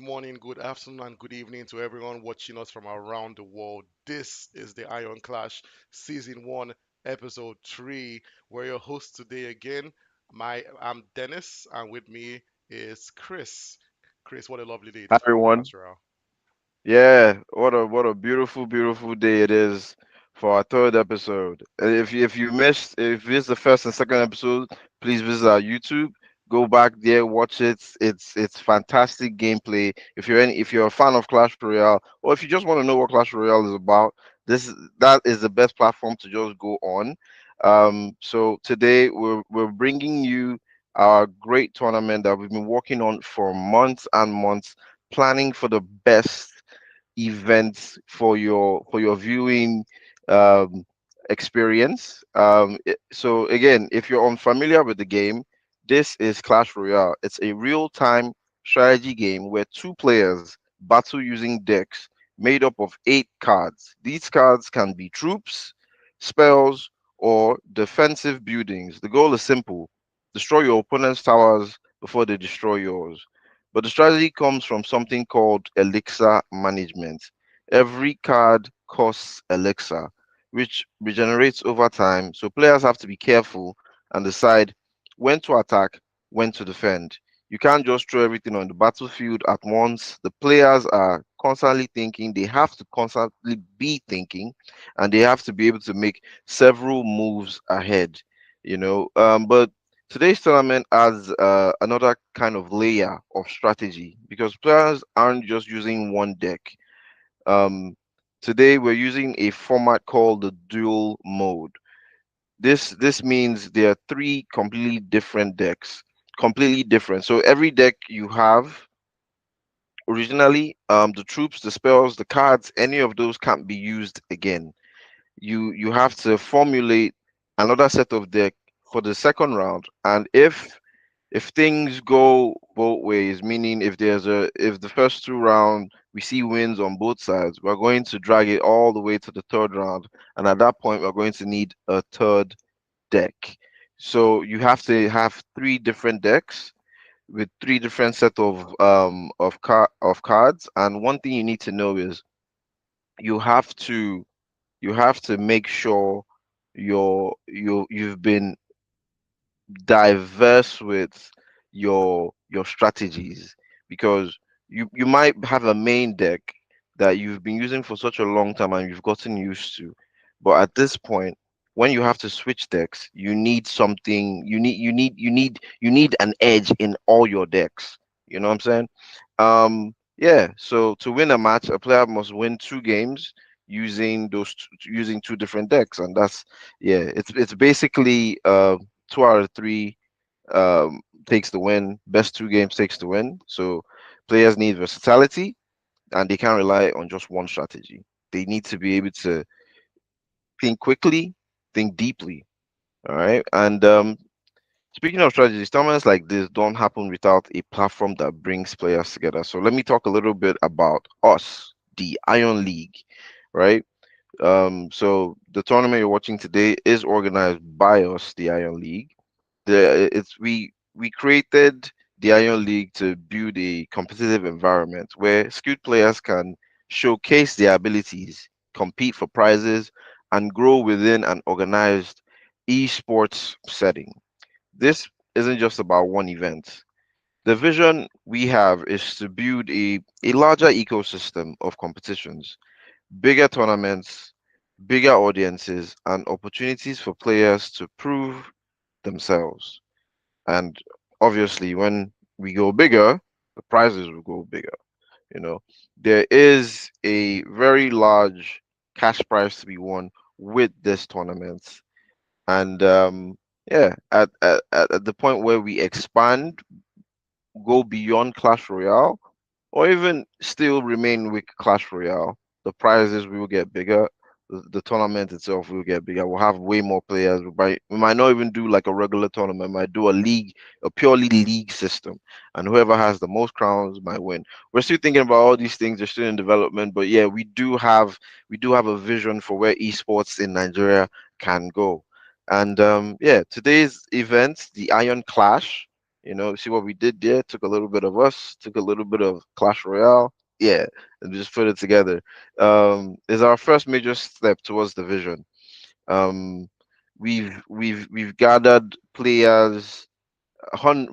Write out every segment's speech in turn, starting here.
morning, good afternoon, and good evening to everyone watching us from around the world. This is the Iron Clash Season 1, Episode 3. We're your hosts today again. I'm Dennis, and with me is Chris. Chris, what a lovely day it Hi is for you in everyone. Clash Royale. Yeah, what a beautiful day it is for our third episode. If you missed the first and second episode, please visit our YouTube. Go back there, watch it. It's fantastic gameplay. If you're a fan of Clash Royale, or if you just want to know what Clash Royale is about, that is the best platform to just go on. So today we're bringing you our great tournament that we've been working on for months and months, planning for the best events for your viewing um, experience. So again, if you're unfamiliar with the game, this is Clash Royale. It's a real-time strategy game where two players battle using decks made up of 8 cards. These cards can be troops, spells, or defensive buildings. The goal is simple: destroy your opponent's towers before they destroy yours. But the strategy comes from something called elixir management. Every card costs elixir, which regenerates over time, so players have to be careful and decide when to attack, when to defend. You can't just throw everything on the battlefield at once. The players are constantly thinking, they have to constantly be thinking, and they have to be able to make several moves ahead. But today's tournament adds another kind of layer of strategy because players aren't just using one deck. Um, Today we're using a format called the dual mode. This means there are three completely different decks, completely different. So every deck you have originally, the troops, the spells, the cards, any of those can't be used again. You have to formulate another set of deck for the second round, and if things go both ways, meaning if the first 2 rounds we see wins on both sides, we're going to drag it all the way to the third round, and at that point we're going to need a third deck. So you have to have 3 different decks with 3 different set of cards, and one thing you need to know is you have to you have to make sure you've been diverse with your strategies, because you might have a main deck that you've been using for such a long time and you've gotten used to, but at this point when you have to switch decks, you need something you need an edge in all your decks. You know what I'm saying? Yeah, so to win a match a player must win 2 games using 2 different decks, and that's, yeah, it's basically 2 out of 3 takes the win. Best 2 games takes the win. So players need versatility, and they can't rely on just one strategy. They need to be able to think quickly, think deeply. All right. And speaking of strategies, tournaments like this don't happen without a platform that brings players together. So let me talk a little bit about us, the Iron League, right? So the tournament you're watching today is organized by us, the Iron League. We created the Iron League to build a competitive environment where skilled players can showcase their abilities, compete for prizes, and grow within an organized esports setting. This isn't just about one event. The vision we have is to build a larger ecosystem of competitions, bigger tournaments, bigger audiences, and opportunities for players to prove themselves. And obviously, when we go bigger, the prizes will go bigger. You know, there is a very large cash prize to be won with this tournament. And yeah, at the point where we expand, go beyond Clash Royale, or even still remain with Clash Royale, the prizes will get bigger. The tournament itself will get bigger. We'll have way more players. We might not even do like a regular tournament. We might do a league, a purely league system, and whoever has the most crowns might win. We're still thinking about all these things. They're still in development, but yeah, we do have a vision for where esports in Nigeria can go. And yeah, today's event, the Iron Clash, You know, see what we did there? Took a little bit of us, took a little bit of Clash Royale, yeah, and just put it together. Is our first major step towards the vision. Um, we've gathered players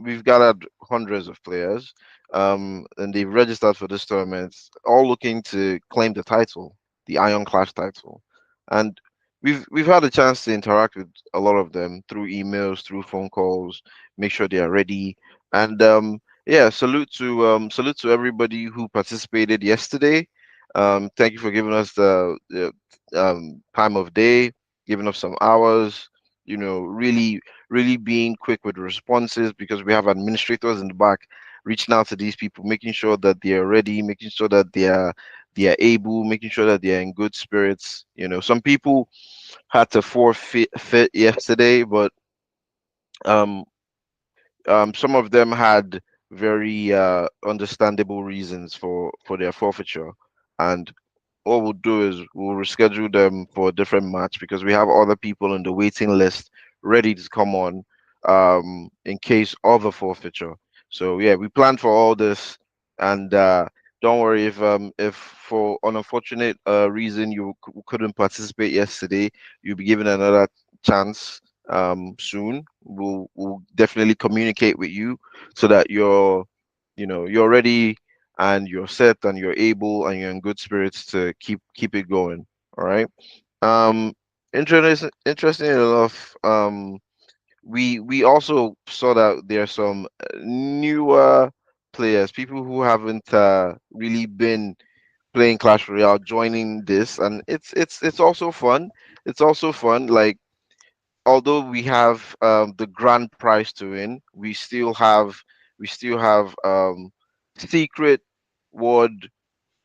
we've gathered hundreds of players, and they've registered for this tournament, all looking to claim the title, the Iron Clash title. And we've had a chance to interact with a lot of them through emails, through phone calls, make sure they are ready. And yeah, salute to everybody who participated yesterday. Thank you for giving us the time of day, giving us some hours. You know, really being quick with responses because we have administrators in the back reaching out to these people, making sure that they are ready, making sure that they are able, making sure that they are in good spirits. You know, some people had to forfeit fit yesterday, but um some of them had very understandable reasons for their forfeiture, and what we'll do is we'll reschedule them for a different match because we have other people on the waiting list ready to come on in case of a forfeiture. So yeah, we planned for all this, and don't worry if for an unfortunate reason couldn't participate yesterday, you'll be given another chance soon. We'll definitely communicate with you so that you're ready and you're set and you're able and you're in good spirits to keep it going. All right. Um, interesting enough, we also saw that there are some newer players, people who haven't really been playing Clash Royale, joining this, and it's also fun. It's also fun. Like although we have the grand prize to win, we still have secret ward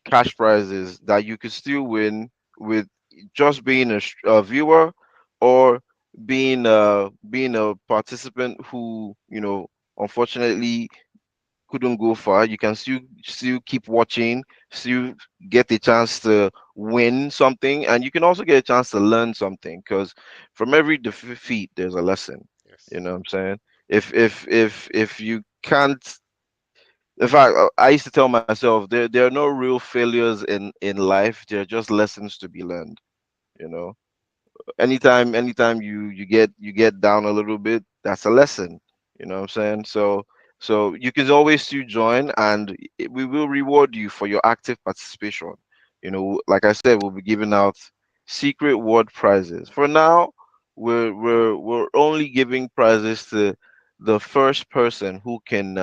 cash prizes that you could still win with just being a viewer or being a participant who unfortunately couldn't go far. You can still keep watching, still get a chance to win something, and you can also get a chance to learn something because from every defeat there's a lesson. You Yes. know what I'm saying? If you can't, in fact, I used to tell myself there are no real failures in life. There are just lessons to be learned. You know, anytime you get down a little bit, that's a lesson. You know what I'm saying? So you can always still join, and we will reward you for your active participation. You know, like I said, we'll be giving out secret word prizes. For now, we're only giving prizes to the first person who can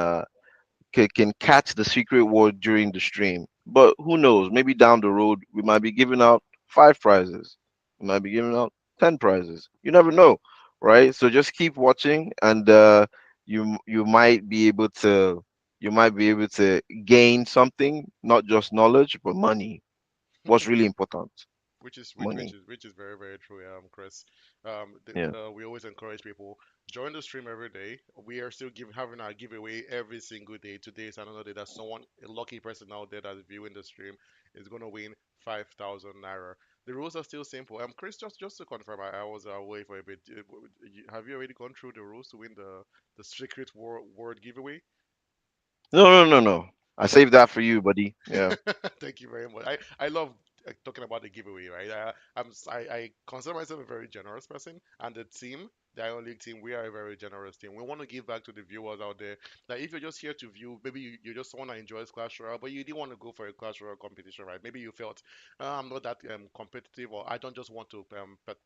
catch the secret word during the stream. But who knows? Maybe down the road we might be giving out 5 prizes. We might be giving out 10 prizes. You never know, right? So just keep watching, and you might be able to gain something, not just knowledge, but money. What's really important? Money. Which is very very true, Chris. Yeah. We always encourage people join the stream every day. We are still having our giveaway every single day. Today is another day that someone, a lucky person out there that's viewing the stream, is gonna win 5,000 naira. The rules are still simple. Chris, just to confirm, I was away for a bit. Have you already gone through the rules to win the secret word giveaway? No, no, no, no. I saved that for you, buddy. Yeah. Thank you very much. I love talking about the giveaway, right? I consider myself a very generous person, and the team, the Iron League team, we are a very generous team. We want to give back to the viewers out there. Like if you're just here to view, maybe you're just someone that enjoys Clash Royale, but you didn't want to go for a Clash Royale competition, right? Maybe you felt I'm not that competitive, or I don't just want to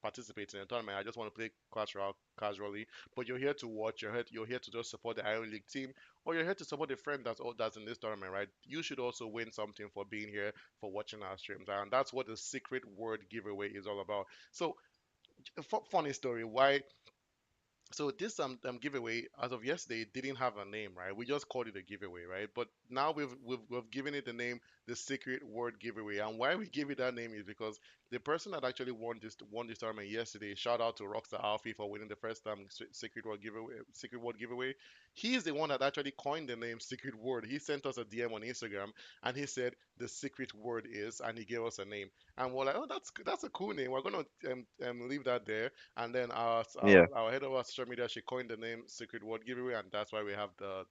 participate in a tournament. I just want to play Clash Royale casually. But you're here to watch. You're here to just support the Iron League team, or you're here to support a friend that's in this tournament, right? You should also win something for being here, for watching our streams, and that's what the secret word giveaway is all about. So, funny story, why? So this giveaway, as of yesterday, didn't have a name, right? We just called it a giveaway, right? But now we've given it the name, the secret word giveaway. And why we give it that name is because the person that actually won this tournament yesterday. Shout out to Rockstar Alfie for winning the first secret word giveaway. Secret word giveaway. He is the one that actually coined the name secret word. He sent us a DM on Instagram and he said the secret word is, and he gave us a name. And we're like, oh, that's a cool name. We're gonna leave that there. And then Yeah, our head of our social media, she coined the name secret word giveaway, and that's why we have the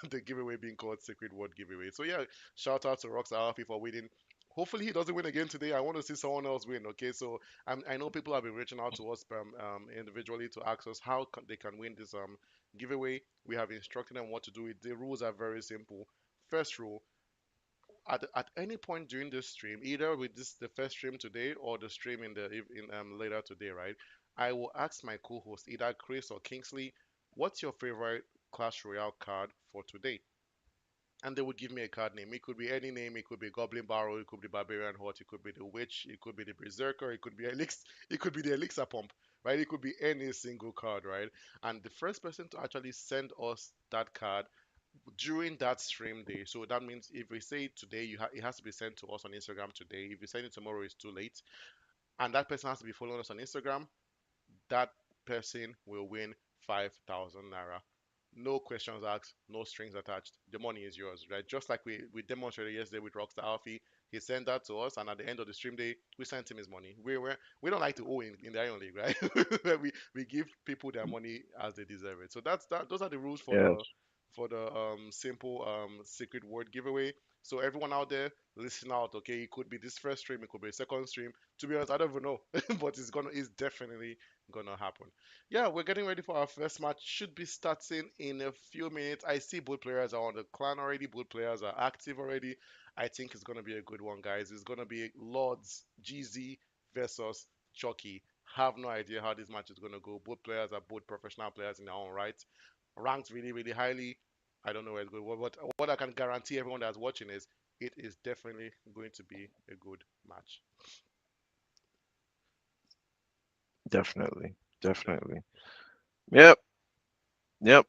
the giveaway being called Secret Word Giveaway. So yeah, shout out to Rox Alfie for winning. Hopefully he doesn't win again today. I want to see someone else win. Okay, so I know people have been reaching out to us individually to ask us how they can win this giveaway. We have instructed them what to do. The rules are very simple. First rule: at any point during this stream, either with this the first stream today or the stream in later today, right? I will ask my co-host, either Chris or Kingsley, what's your favorite Clash Royale card for today? And they would give me a card name. It could be any name. It could be Goblin Barrel. It could be Barbarian Horde. It could be the Witch. It could be the Berserker. It could be Elix. It could be the Elixir Pump. Right? It could be any single card. Right? And the first person to actually send us that card during that stream day. So that means if we say today, it has to be sent to us on Instagram today. If you send it tomorrow, it's too late. And that person has to be following us on Instagram. That person will win 5,000 naira. No questions asked, no strings attached. The money is yours, right? Just like we demonstrated yesterday with Rockstar Alfie. He sent that to us, and at the end of the stream day, we sent him his money. We don't like to owe in the Iron League, right? we give people their money as they deserve it. So that's that. Those are the rules for yeah, the simple secret word giveaway. So everyone out there, listen out. Okay, it could be this first stream, it could be a second stream. To be honest, I don't even know, but it's definitely gonna happen. Yeah, we're getting ready for our first match. Should be starting in a few minutes. I see both players are on the clan already. Both players are active already. I think it's gonna be a good one, guys. It's gonna be Lords GZ versus Chucky. Have no idea how this match is gonna go. Both players are both professional players in their own right, ranked really, really highly. I don't know where it's going. What I can guarantee everyone that's watching is it is definitely going to be a good match. definitely, Def- definitely. Yep, yep.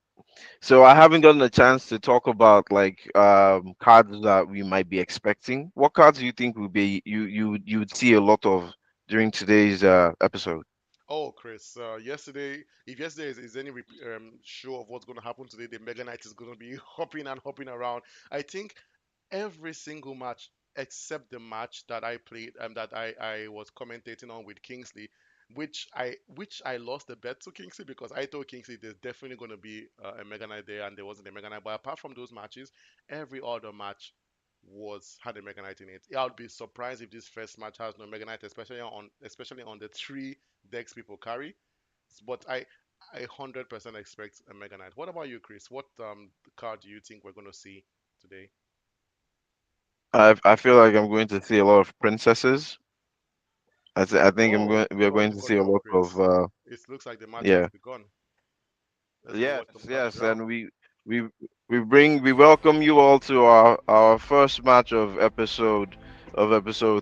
So I haven't gotten a chance to talk about like cards that we might be expecting. What cards do you think will be you would see a lot of during today's episode? Oh, Chris, yesterday, if yesterday is any show of what's going to happen today, the Mega Knight is going to be hopping and hopping around. I think every single match except the match that I played that I was commentating on with Kingsley, which I lost the bet to Kingsley because I told Kingsley there's definitely going to be a Mega Knight there and there wasn't a Mega Knight. But apart from those matches, every other match was had a Mega Knight in it. I would be surprised if this first match has no Mega Knight, especially on the three decks people carry. But I 100% expect a Mega Knight. What about you, Chris? What card do you think we're going to see today? I feel like I'm going to see a lot of princesses. I think Oh, we are what's going to going see a on, lot of Chris? It looks like the match has yeah. begun. Let's go Yes, watch some Clash yes, Royale. and we we welcome you all to our first match of episode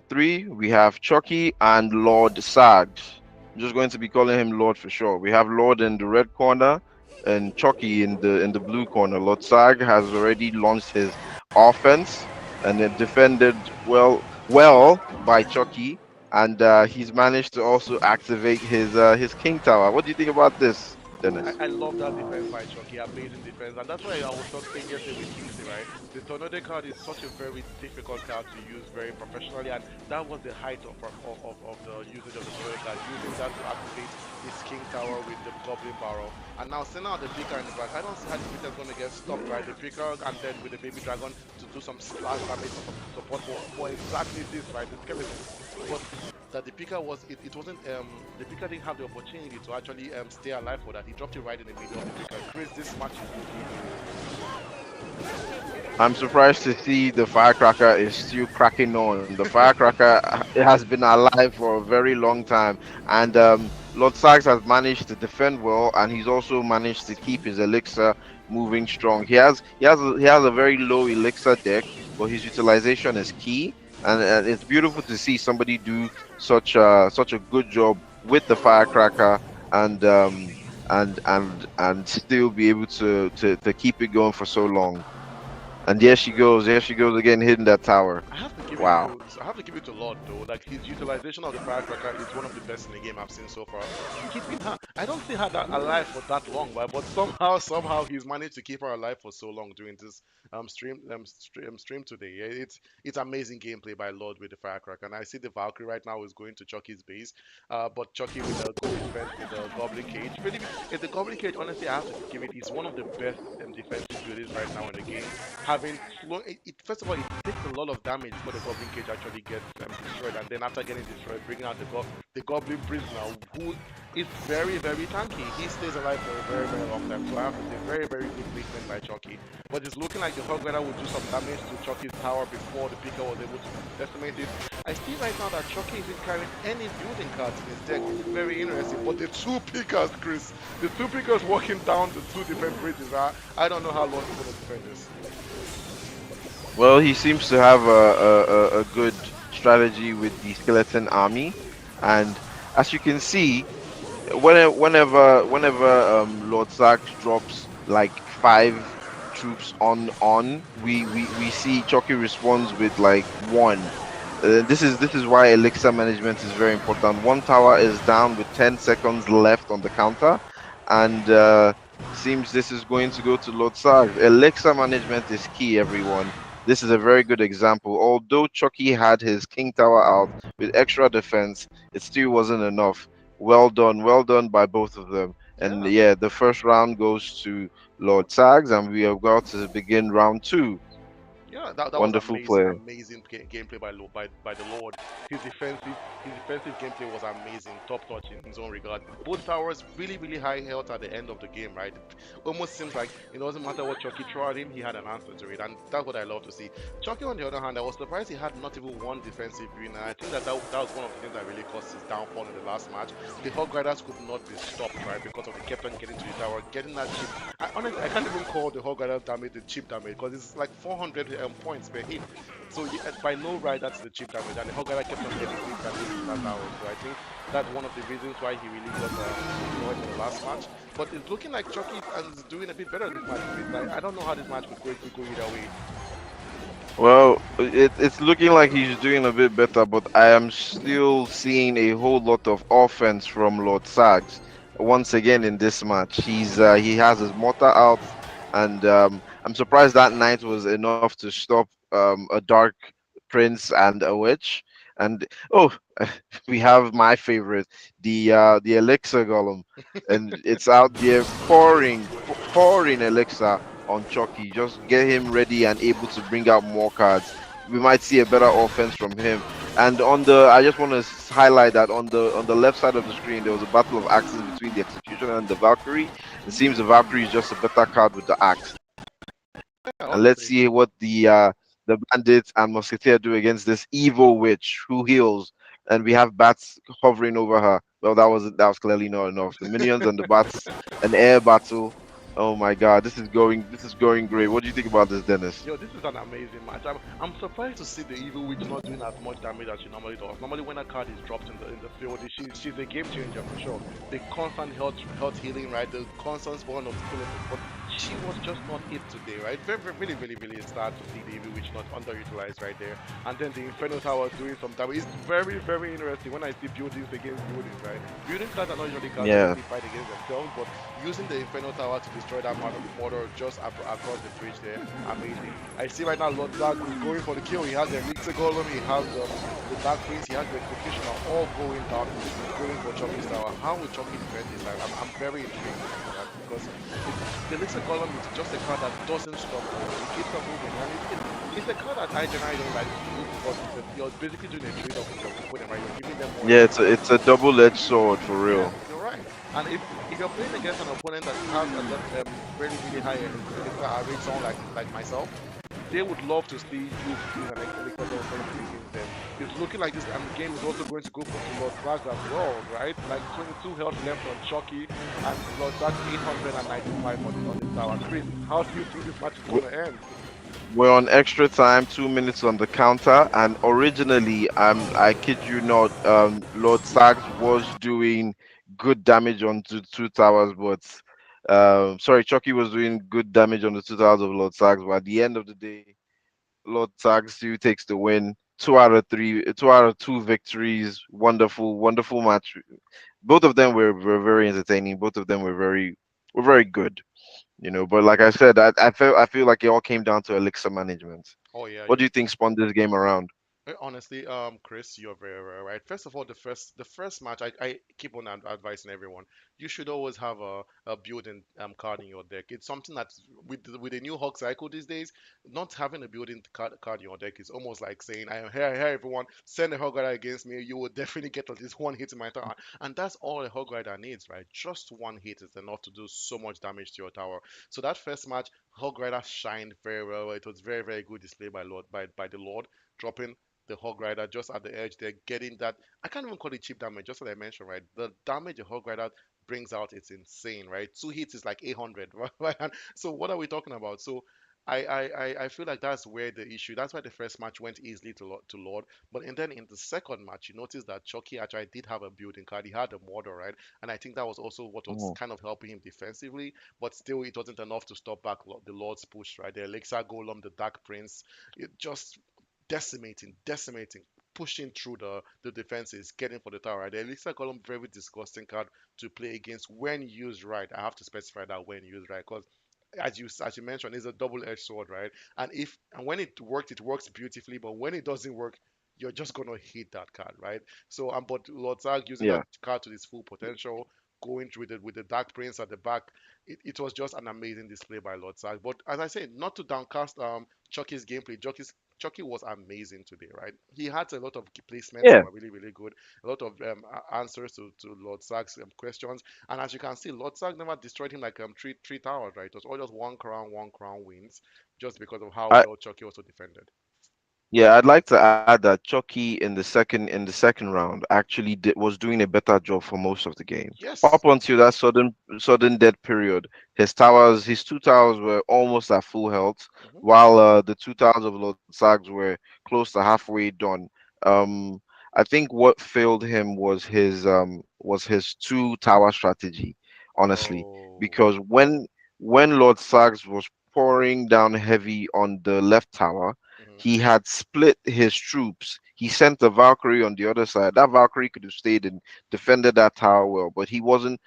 3. We have Chucky and Lord Sags. I'm just going to be calling him Lord for sure. We have Lord in the red corner and Chucky in the blue corner. Lord Sag has already launched his offense and then defended well by Chucky, and he's managed to also activate his King Tower. What do you think about this, Dennis? I love that defense by Chucky, amazing defense, and that's why I was talking saying yesterday with Kingsley, right? The Tornado card is such a very difficult card to use very professionally, and that was the height of the usage of the Tornado card, using that to activate his King Tower with the Goblin Barrel, and now sending out the Picker in the back. I don't see how the Picker is going to get stopped, right? The Picker and then with the Baby Dragon to do some splash damage for some support for exactly this, right? The skeleton, but that the picker it wasn't the picker didn't have the opportunity to actually stay alive for that. He dropped it right in the middle of the picker. Chris, this match is looking good. I'm surprised to see the firecracker is still cracking on. The firecracker it has been alive for a very long time, and Lord Sykes has managed to defend well, and he's also managed to keep his elixir moving strong. He has a very low elixir deck, but his utilization is key, and it's beautiful to see somebody do such a good job with the firecracker and and still be able to keep it going for so long. And there she goes. There she goes again, hitting that tower. I have to give it Wow. to I have to give it to Lord though. Like his utilization of the firecracker is one of the best in the game I've seen so far. Keeping her, I don't see her that alive for that long, but somehow he's managed to keep her alive for so long during this stream today. Yeah, it's amazing gameplay by Lord with the firecracker. And I see the Valkyrie right now is going to Chucky's base, but Chucky with a good defense with the Goblin Cage. Really, if the Goblin Cage, honestly, I have to give it. He's one of the best defensive buildings right now in the game having slow first of all it takes a lot of damage before the goblin cage actually gets destroyed, and then after getting destroyed bringing out the goblin prisoner who is very tanky. He stays alive for a very long time, so I have to say very good placement by Chucky. But it's looking like the hog rider will do some damage to Chucky's tower before the picker was able to decimate it. I see right now that Chucky isn't carrying any building cards in his deck, which is very interesting, but the two pickers, Chris, the two pickers walking down the two different bridges, I don't know how long he's going to defend this. Well, he seems to have a good strategy with the skeleton army, and as you can see, whenever Lord Sax drops like 5 troops on, we see Chucky responds with like one. This is why elixir management is very important. One tower is down with 10 seconds left on the counter, and seems this is going to go to Lord Sax. Elixir management is key, everyone. This is a very good example. Although Chucky had his king tower out with extra defense, it still wasn't enough. Well done by both of them. And Yeah. yeah, the first round goes to Lord Sags, and we have got to begin round two. Yeah, that was Wonderful amazing, play. amazing gameplay by the Lord. His defensive gameplay was amazing, top notch in his own regard. Both towers really high health at the end of the game, right? It almost seems like it doesn't matter what Chucky threw at him, he had an answer to it, and that's what I love to see. Chucky, on the other hand, I was surprised he had not even one defensive win, and I think that was one of the things that really caused his downfall in the last match. The Hog Riders could not be stopped, right, because of the kept on getting to the tower, getting that chip. Honestly, I can't even call the Hog Rider damage the chip damage because it's like 400 points per hit. So by no right, that's the chip damage, and the Hog Rider kept on getting big damage in that tower. So I think that's one of the reasons why he really got destroyed in the last match. But it's looking like Chucky is doing a bit better this match. Like, I don't know how this match could go either way. Well, it's looking like he's doing a bit better, but I am still seeing a whole lot of offense from Lord Sags. Once again in this match, he has his mortar out, and I'm surprised that knight was enough to stop a dark prince and a witch. And oh, we have my favorite, the elixir golem, and it's out there pouring elixir on Chucky. Just get him ready and able to bring out more cards. We might see a better offense from him. And I just want to highlight that on the left side of the screen, there was a battle of axes between the Executioner and the Valkyrie. It seems the Valkyrie is just a better card with the axe. Yeah, And let's honestly. see what the bandits and musketeer do against this evil witch who heals. And we have bats hovering over her. Well, that was clearly not enough. The minions and the bats, an air battle. Oh my God, this is going great. What do you think about this, Dennis? Yo, this is an amazing match. I'm surprised to see the Evil Witch not doing as much damage as she normally does. Normally, when a card is dropped in the field, she's a game changer for sure. The constant health healing, right? The constant spawn of skeletons, but she was just not it today, right? Really sad to see the Evil Witch not underutilized right there. And then the Inferno Tower doing some damage. It's very interesting when I see buildings against buildings, right? Building cards are not usually cards that Yeah. really fight against themselves, but using the Inferno Tower to destroy that mortar just across the bridge there, amazing. I see right now Lord Zag is going for the kill. He has the Elixir Golem, he has the Dark Prince, he has the Executioner all going down, going for Chucky's Tower. How will Chucky defend this? I'm very intrigued by that because the Elixir Golem is just a card that doesn't stop moving. It keeps on moving, and it's a card that I generally don't like to do because you're basically doing a trade-off with your opponent, right? You're giving them more Yeah, health. it's a double-edged sword for Yeah, real. you're right. And if you're playing against an opponent that has a really high rate, someone like myself, they would love to see you use an elixir against them. It's looking like this game is also going to go for Lord Zag as well, right? Like 22 health left on Chucky and Lord Zag 895 on the tower. Chris, how do you think this match is going to end? We're on extra time, 2 minutes on the counter, and originally, I kid you not, Lord Sags was doing good damage on two towers, but Sorry, Chucky was doing good damage on the two towers of Lord Sags, but at the end of the day, Lord Sags still takes the win. 2 out of 3, 2 out of 2 victories. Wonderful, wonderful match. Both of them were very entertaining. Both of them were very good. But like I said, I feel like it all came down to elixir management. Oh yeah, What do you're you think spun this game around? Honestly, Chris, you're very right. First of all, the first match, I keep on advising everyone, you should always have a building card in your deck. It's something that's with the new Hawk cycle these days, not having a building card in your deck is almost like saying, I am here, here, everyone, send a Hog Rider against me, you will definitely get at least one hit in my tower. And that's all a Hog Rider needs, right? Just one hit is enough to do so much damage to your tower. So that first match, Hog Rider shined very well. It was very, very good display by the Lord, dropping the Hog Rider just at the edge there, getting that. I can't even call it cheap damage, just as I mentioned, right? The damage a Hog Rider brings out, it's insane, right? 2 hits is like 800, right? And so what are we talking about? So I feel like that's where the issue. That's why the first match went easily to Lord, but and then in the second match, you notice that Chucky actually did have a building card. He had a Mordor, right? And I think that was also what was Mhm. kind of helping him defensively, but still it wasn't enough to stop back the Lord's push, right? The Elixir Golem, the Dark Prince, it just decimating, pushing through the defenses, getting for the tower. Right? The Elixir Column, very disgusting card to play against when used right. I have to specify that when used right, because as you mentioned, it's a double-edged sword, right? And when it works, it works beautifully, but when it doesn't work, you're just gonna hit that card, right? So but Lord Zag using that Yeah. card to its full potential, going through with the Dark Prince at the back, it was just an amazing display by Lord Zag. But as I said, not to downcast Chucky's gameplay. Chucky was amazing today, right? He had a lot of placements that Yeah. were really, really good, a lot of answers to Lord Zag's questions, and as you can see, Lord Zag never destroyed him like three towers, right? It was all just one crown wins, just because of how I well Chucky also defended. Yeah, I'd like to add that Chucky in the second round actually was doing a better job for most of the game. Up Yes. until that sudden dead period, his 2 towers were almost at full health, Hmm. while the 2 towers of Lord Sags were close to halfway done. I think what failed him was his 2 tower strategy, honestly, Oh. because when Lord Sags was pouring down heavy on the left tower, Hmm. he had split his troops. He sent a Valkyrie on the other side. That Valkyrie could have stayed and defended that tower well, but he wasn't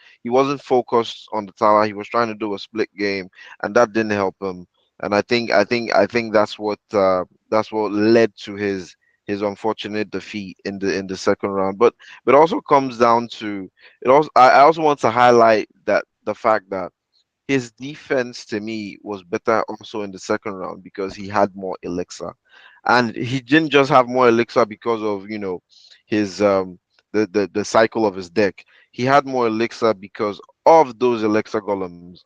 focused on the tower. He was trying to do a split game, and that didn't help him. And I think that's what led to his unfortunate defeat in the second round. But also comes down to it. Also, I also want to highlight that the fact that his defense to me was better also in the second round because he had more elixir, and he didn't just have more elixir because of his the cycle of his deck. He had more elixir because of those elixir golems.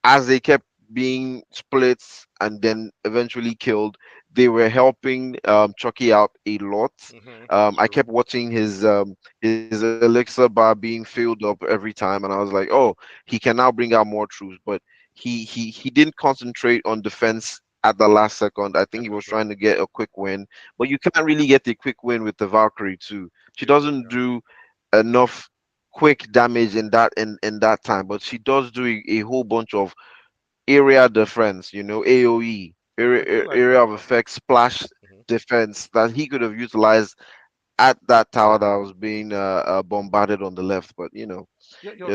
As they kept being split and then eventually killed, they were helping Chucky out a lot. I True. kept watching his elixir bar being filled up every time, and I was like, oh, he can now bring out more troops. But he didn't concentrate on defense at the last second. I think he was Definitely. trying to get a quick win, but you can't really get a quick win with the Valkyrie too. She You don't, doesn't yeah. do enough quick damage in that time, but she does do a whole bunch of area defense, AOE, I feel like area of effect, splash mhm. defense that he could have utilized at that tower that was being bombarded on the left. But You're it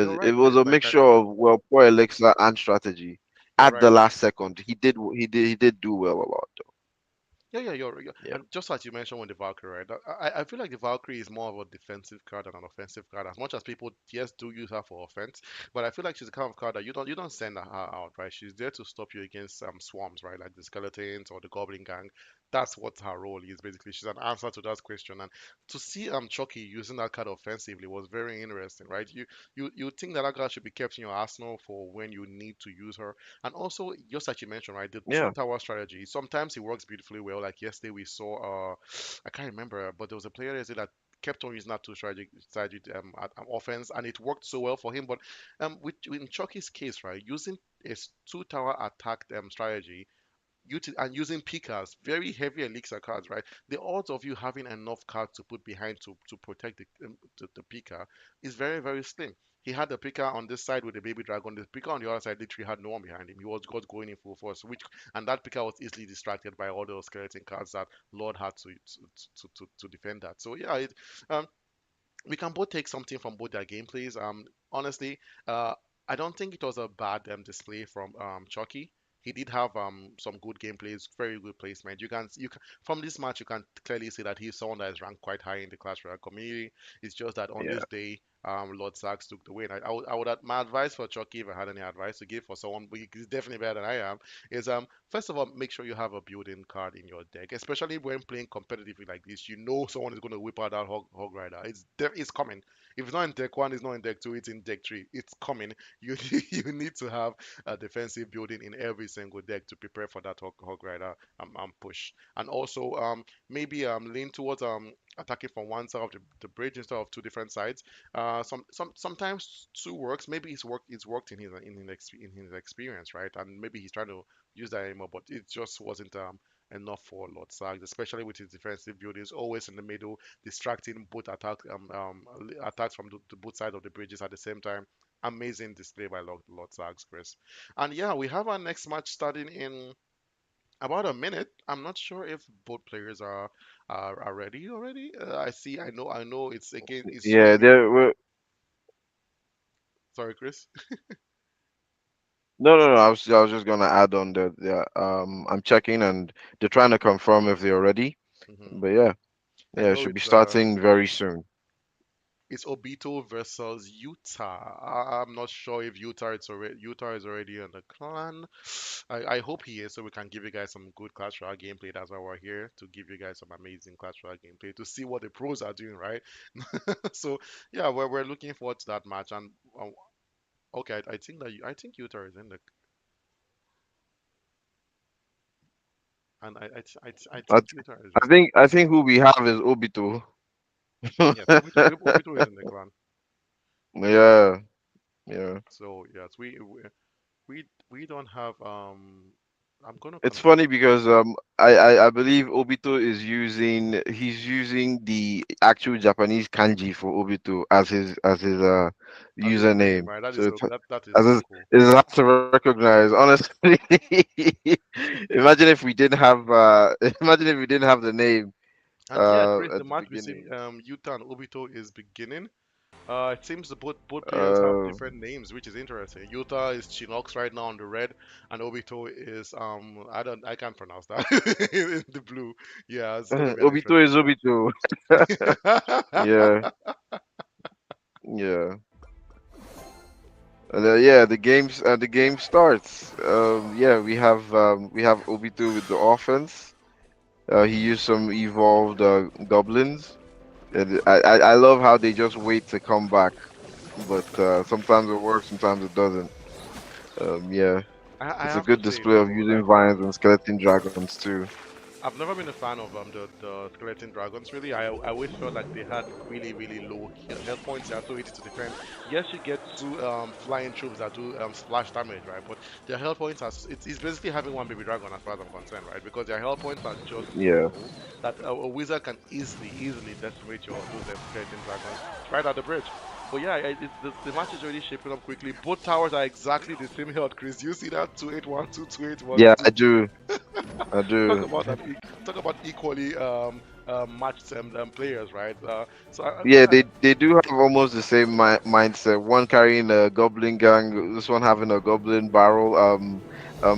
right, was Chris. a Like mixture of, well, poor elixir and strategy. you're At the right. last second, he did do well a lot though. Yeah, you're Yeah. and just like you mentioned with the Valkyrie, right? I feel like the Valkyrie is more of a defensive card than an offensive card. As much as people, yes, do use her for offense, but I feel like she's the kind of card that you don't send her out, right? She's there to stop you against swarms, right? Like the skeletons or the Goblin Gang. That's what her role is basically. She's an answer to that question, and to see Chucky using that card offensively was very interesting, right? You think that card should be kept in your arsenal for when you need to use her, and also, just like you mentioned, right, the two Yeah. tower strategy. Sometimes it works beautifully well. Like yesterday, we saw I can't remember, but there was a player yesterday that kept on using that two strategy at offense, and it worked so well for him. But with in Chucky's case, right, using a two tower attack strategy and using pickers, very heavy elixir cards, right? The odds of you having enough cards to put behind to protect the picker is very, very slim. He had the picker on this side with the baby dragon. The picker on the other side literally had no one behind him. He was just going in full force, which and that picker was easily distracted by all those skeleton cards that Lord had to defend that. So yeah, um, we can both take something from both their gameplays. Honestly, I don't think it was a bad display from Chucky. He did have some good gameplays, very good placement. You can from this match you can clearly see that he's someone that is ranked quite high in the Clash Royale community. It's just that on Yeah. this day, Lord Sax took the win. I would my advice for Chucky, if I had any advice to give for someone who is definitely better than I am, is first of all, make sure you have a built-in card in your deck, especially when playing competitively like this. You know someone is going to whip out that hog rider. It's coming. If it's not in deck one, it's not in deck two. It's in deck three. It's coming. You you need to have a defensive building in every single deck to prepare for that hog rider push. And also maybe lean towards attacking from one side of the bridge instead of two different sides. Sometimes two works. Maybe it's worked in his experience, right? And maybe he's trying to use that anymore, but it just wasn't enough for Lord Sags, especially with his defensive buildings always in the middle, distracting both attacks from the both sides of the bridges at the same time. Amazing display by Lord Sags, Chris. And yeah, we have our next match starting in about a minute. I'm not sure if both players are ready already. I see. I know. It's again. It's Yeah, swinging. Sorry, Chris. no. I was just gonna add on that. Yeah, I'm checking and they're trying to confirm if they're ready. Hmm. But yeah, I yeah, it know should be it's starting very soon. it's Obito versus Utah. I'm not sure if Utah is already on the clan. I hope he is, so we can give you guys some good Clash Royale gameplay. That's why we're here to give you guys some amazing Clash Royale gameplay to see what the pros are doing, right? So yeah, we're looking forward to that match. And okay, I think Utah is in the and I I think Utah is I just think I think who we have is Obito. yes. Obito is in the clan. Yeah, yeah. So yes, we don't have I'm gonna It's confirm. funny because I believe Obito is using the actual Japanese kanji for Obito as his As his name, username. right? So it's That is as so his, cool. it's hard to recognize. Honestly, imagine if we didn't have imagine if we didn't have the name And yeah, Chris, the at the match between beginning. Utah and Obito is beginning. It seems the both players have Uh, different names, which is interesting. Utah is Chinox right now on the red, and Obito is I can't pronounce that in the blue. Yeah, it's gonna be an Obito interesting is Obito. one. Yeah, yeah. Yeah, the game starts. Yeah, we have Obito with the offense. He used some evolved goblins. And I love how they just wait to come back, but sometimes it works, sometimes it doesn't. Yeah, I it's a have to good say display of though, using like vines and skeleton dragons too. I've never been a fan of the skeleton dragons. Really, I always felt like they had really low health points. They are so easy to defend. Yes, you get two flying troops that do splash damage, right? But their health points it's basically having one baby dragon as far as I'm concerned, right? Because their health points are just so Yeah, low that a wizard can easily decimate your those skeleton dragons right at the bridge. But yeah, the match is already shaping up quickly. Both towers are exactly the same health, Chris. You see that 2812, 2812. yeah, I do, I talk do. about an talk about equally matched players, right? Yeah, they do have almost the same mindset. One carrying a goblin gang, this one having a goblin barrel.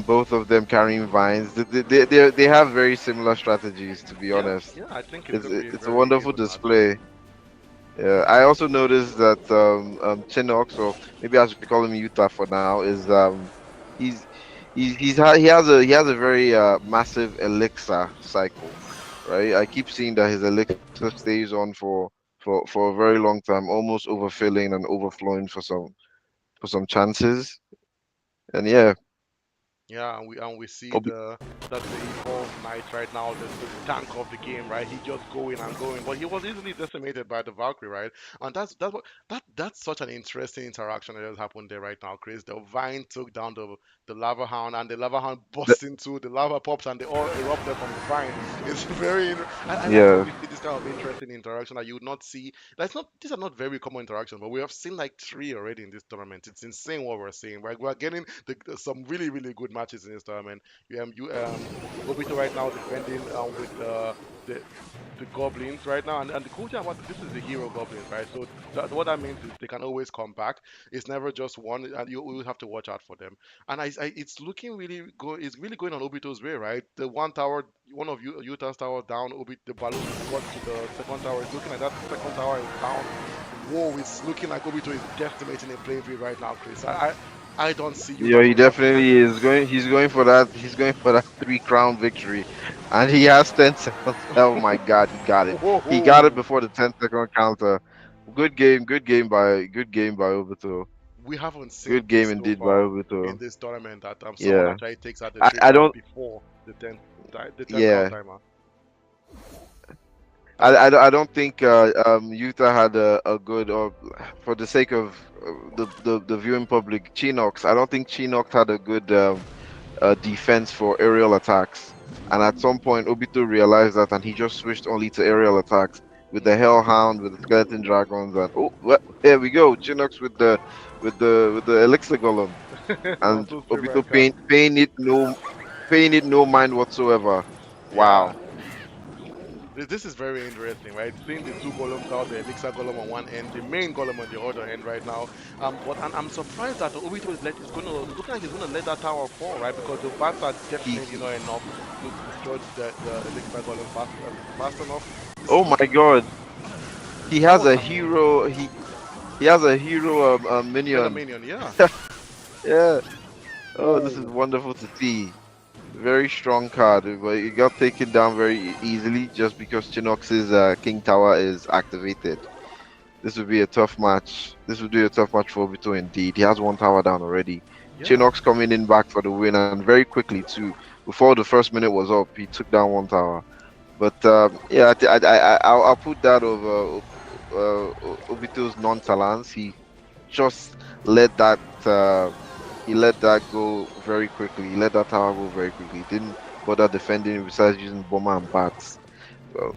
Both of them carrying vines. They have very similar strategies, to be Yeah, honest. yeah. I think it's It's gonna be a it's a very wonderful even match. display. Yeah, I also noticed that Chinox, or maybe I should call him Utah for now, is he's he has a very massive elixir cycle, right? I keep seeing that his elixir stays on for a very long time, almost overfilling and overflowing for some chances. And yeah, Yeah, and we see Obi- the the evolved knight right now, the tank of the game, right? He just going and going, but he was easily decimated by the Valkyrie, right? And that's such an interesting interaction that has happened there right now, Chris. The Vine took down the lava hound, and the lava hound The- busts into the lava pops, and they all erupted from the vine. It's I like when yeah, we see this kind of interesting interaction that you would not see. That's not These are not very common interactions, but we have seen like three already in this tournament. It's insane what we're seeing. We're getting some really good matches in this tournament. Obito right now defending with the the goblins right now, and the cool thing about this is the hero goblins, right? So what that means is they can always come back. It's never just one, and you will have to watch out for them. And it's looking really good. It's really going on Obito's way, right? The one tower, one of Utah's tower down. The balloon got to the second tower. It's looking like that second tower is down. Whoa, it's looking like Obito is decimating the playing field right now, Chris. I don't see yeah, Utah he going up with definitely them. is going. He's going for that. He's going for that three crown victory, and he has 10 seconds. Oh my God, he got it. He got it Whoa, before the 10-second counter. Good game by Obito. we haven't seen Good game this so indeed by far in Obito. this tournament that someone Yeah, actually takes out the three I crown don't. before the 10 count Yeah, timer. I love I this. don't think Utah had a good, or for the sake of the viewing public, Chinox. I don't think Chinox had a good defense for aerial attacks. And at some point, Obito realized that, and he just switched only to aerial attacks with the Hmm. Hellhound, with the Skeleton Dragons, and oh, well, here we go, Chinox with the Elixir Golem, One, and two, three, Obito Ranka. paying it no mind whatsoever. Yeah. Wow, This is very interesting, right? Seeing the two golems out, the elixir golem on one end, the main golem on the other end right now. But I'm surprised that Obito is going to looking like he's going to let that tower fall, right? Because the bats are definitely he not enough to destroy the elixir golem fast enough. It's oh my looking God, he That has was a amazing. hero. He has a hero Meta minion. minion, yeah. Yeah. Oh, this is Whoa. wonderful to see. Very strong card, but it got taken down very easily just because Chinox's King Tower is activated. This would be a tough match. This would be a tough match for Obito indeed. He has one tower down already. Yeah. Chinox coming in back for the win and very quickly too. Before the first minute was up, he took down one tower. But yeah, I'll put that over Obito's nonchalance. He just let that he let that go very quickly. He let that tower go very quickly. He didn't bother defending besides using bomber and bats. Well,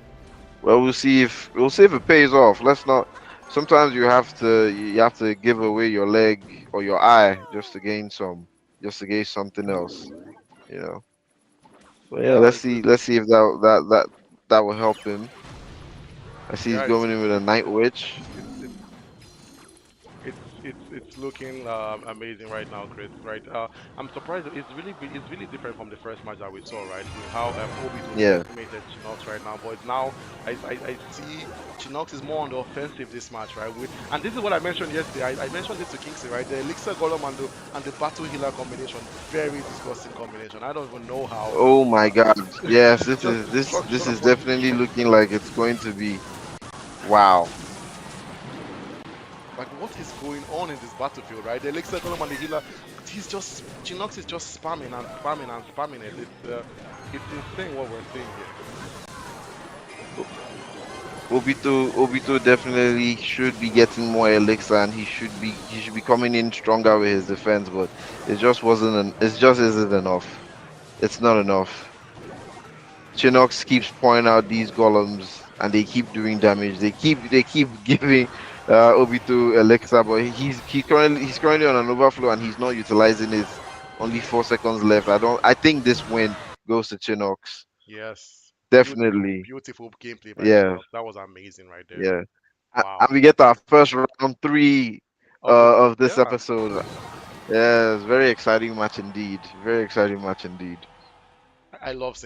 well, we'll see if it pays off. Let's not. Sometimes you have to give away your leg or your eye just to gain something else. You know. But yeah, Yeah, let's see if that will help him. I see he's yeah, going in with a night witch. it's it's looking amazing right now, Chris. Right? I'm surprised. It's really different from the first match that we saw, right? With how Obito Yeah. decimated Chinox right now, but now I see Chinox is more on the offensive this match, right? And this is what I mentioned yesterday. I mentioned this to Kingsley, right? The Elixir Golem and the Battle Healer combination, very disgusting combination. I don't even know how. Oh my God. Yes, It's just this destruction is upon definitely destruction. looking like it's going to be wow. Like, what is going on in this battlefield, right? The Elixir Golem and the healer, Chinox is just spamming and spamming and spamming it. It's insane what we're seeing here. Obito definitely should be getting more elixir and he should be coming in stronger with his defense, but it just isn't enough. It's not enough. Chinox keeps pointing out these golems and they keep doing damage. They keep giving Obito elixir, but he's currently on an overflow and he's not utilizing his only 4 seconds left. I think this win goes to Chinox. Yes, Definitely. beautiful gameplay by Yeah. Chinox. That was amazing right there. Yeah. Wow. And we get our first round three of this Yeah, episode. Yeah, it's very exciting match indeed. Very exciting match indeed. I love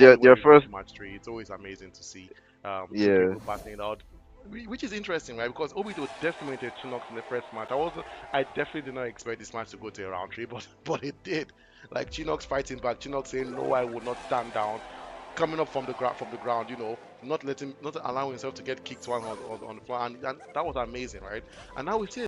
it when Their we get first to match three. It's always amazing to see two yeah. people battling it out. Which is interesting, right? Because Obito decimated Chinox in the first match. I definitely did not expect this match to go to a round three, but it did. Like Chinox fighting back, Chinox saying, "No, I will not stand down." Coming up from the ground, not allowing himself to get kicked one on the floor, and that was amazing, right? And now we see